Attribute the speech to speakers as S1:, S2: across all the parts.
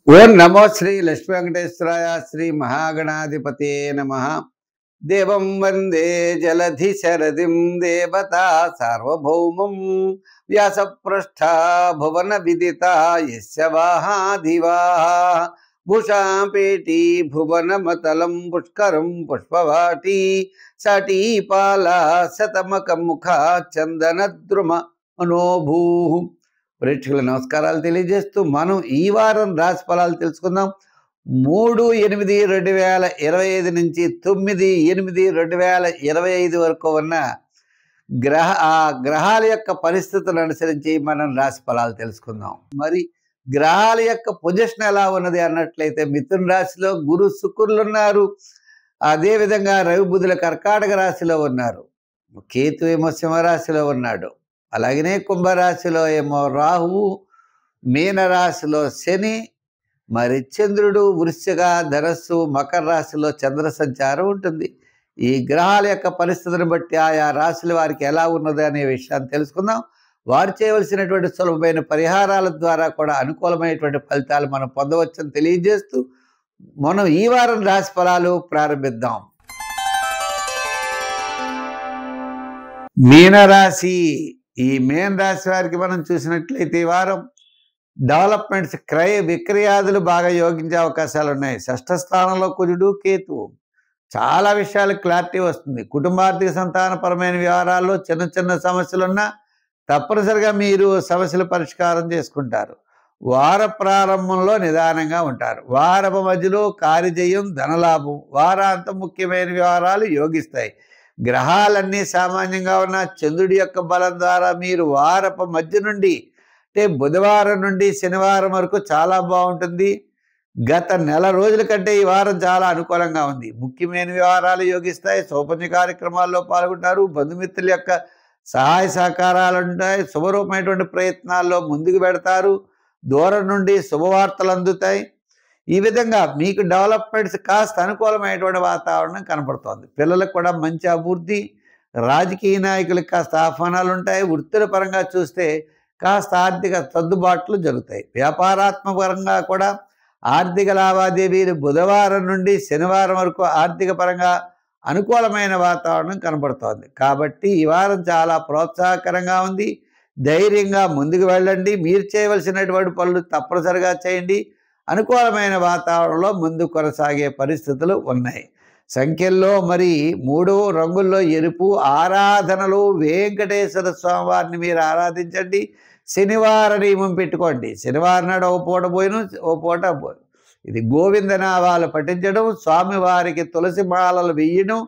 S1: ఓం నమో శ్రీ లక్ష్మీ వెంకటేశ్వరాయ శ్రీ మహాగణాధిపతే నమః. దేవం వందే జలధి శరదిం దేవతా సార్వభౌమం వ్యాసపృష్ఠ భువన విదిత యస్య వాహాదివాః భూషాపేటి భువనమతలం పుష్కరం పుష్పవాటి సటీపాల శతమకముఖ చందనద్రుమ మనోభూ. ప్రేక్షకుల నమస్కారాలు తెలియజేస్తూ మనం ఈ వారం రాశి ఫలాలు తెలుసుకుందాం. 3/8/2025 నుంచి 9/8/2025 వరకు ఉన్న గ్రహాల యొక్క పరిస్థితులను అనుసరించి మనం రాశి ఫలాలు తెలుసుకుందాం. మరి గ్రహాల యొక్క పొజిషన్ ఎలా ఉన్నది అన్నట్లయితే మిథున రాశిలో గురు శుక్రులు ఉన్నారు. అదేవిధంగా రవి బుధుల కర్కాటక రాశిలో ఉన్నారు. కేతు ఏమో సింహరాశిలో ఉన్నాడు. అలాగనే కుంభరాశిలో ఏమో రాహువు, మీనరాశిలో శని, మరి చంద్రుడు వృశ్చిక, ధనస్సు, మకర రాశిలో చంద్ర సంచారం ఉంటుంది. ఈ గ్రహాల యొక్క పరిస్థితిని బట్టి ఆయా రాశుల వారికి ఎలా ఉన్నది అనే విషయాన్ని తెలుసుకుందాం. వారు చేయవలసినటువంటి సులభమైన పరిహారాల ద్వారా కూడా అనుకూలమైనటువంటి ఫలితాలు మనం పొందవచ్చని తెలియజేస్తూ మనం ఈ వారం రాశి ఫలాలు ప్రారంభిద్దాం. మీనరాశి. ఈ మీన రాశి వారికి మనం చూసినట్లయితే ఈ వారం డెవలప్మెంట్స్, క్రయ విక్రయాదులు బాగా యోగించే అవకాశాలు ఉన్నాయి. షష్ఠ స్థానంలో కుజుడు, కేతువు. చాలా విషయాలు క్లారిటీ వస్తుంది. కుటుంబార్థిక సంతానపరమైన వ్యవహారాల్లో చిన్న చిన్న సమస్యలున్నా తప్పనిసరిగా మీరు సమస్యలు పరిష్కారం చేసుకుంటారు. వార ప్రారంభంలో నిదానంగా ఉంటారు. వారపు మధ్యలో కార్యజయం, ధనలాభం. వారాంతం ముఖ్యమైన వ్యవహారాలు యోగిస్తాయి. గ్రహాలన్నీ సామాన్యంగా ఉన్న చంద్రుడి యొక్క బలం ద్వారా మీరు వారపు మధ్య నుండి అంటే బుధవారం నుండి శనివారం వరకు చాలా బాగుంటుంది. గత నెల రోజుల కంటే ఈ వారం చాలా అనుకూలంగా ఉంది. ముఖ్యమైన వ్యవహారాలు యోగిస్తాయి. సౌపన్య కార్యక్రమాల్లో పాల్గొంటారు. బంధుమిత్రుల యొక్క సహాయ సహకారాలు ఉంటాయి. శుభరూపమైనటువంటి ప్రయత్నాల్లో ముందుకు పెడతారు. దూరం నుండి శుభవార్తలు అందుతాయి. ఈ విధంగా మీకు డెవలప్మెంట్స్ కాస్త అనుకూలమైనటువంటి వాతావరణం కనపడుతోంది. పిల్లలకు కూడా మంచి అభివృద్ధి. రాజకీయ నాయకులకు కాస్త ఆహ్వానాలు ఉంటాయి. వృత్తుల పరంగా చూస్తే కాస్త ఆర్థిక సర్దుబాట్లు జరుగుతాయి. వ్యాపారాత్మక పరంగా కూడా ఆర్థిక లావాదేవీలు బుధవారం నుండి శనివారం వరకు ఆర్థిక పరంగా అనుకూలమైన వాతావరణం కనబడుతోంది. కాబట్టి ఈ వారం చాలా ప్రోత్సాహకరంగా ఉంది. ధైర్యంగా ముందుకు వెళ్ళండి. మీరు చేయవలసినటువంటి పనులు తప్పనిసరిగా చేయండి. అనుకూలమైన వాతావరణంలో ముందు కొనసాగే పరిస్థితులు ఉన్నాయి. సంఖ్యల్లో మరి 3 రంగుల్లో ఎరుపు. ఆరాధనలు వెంకటేశ్వర స్వామి వారిని మీరు ఆరాధించండి. శనివార నియమం పెట్టుకోండి. శనివారం నాడు ఓ పూట పోయిన ఓ పూట పోయి ఇది గోవిందనామాలు పఠించడం, స్వామివారికి తులసి మాలలు వేయడం,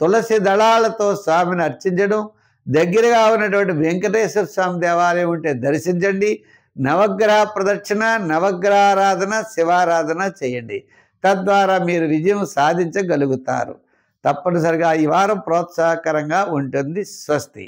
S1: తులసి దళాలతో స్వామిని అర్చించడం, దగ్గరగా ఉన్నటువంటి వెంకటేశ్వర స్వామి దేవాలయం ఉంటే దర్శించండి. నవగ్రహ ప్రదక్షిణ, నవగ్రహారాధన, శివారాధన చేయండి. తద్వారా మీరు విజయం సాధించగలుగుతారు. తప్పనిసరిగా ఈ వారం ప్రోత్సాహకరంగా ఉంటుంది. స్వస్తి.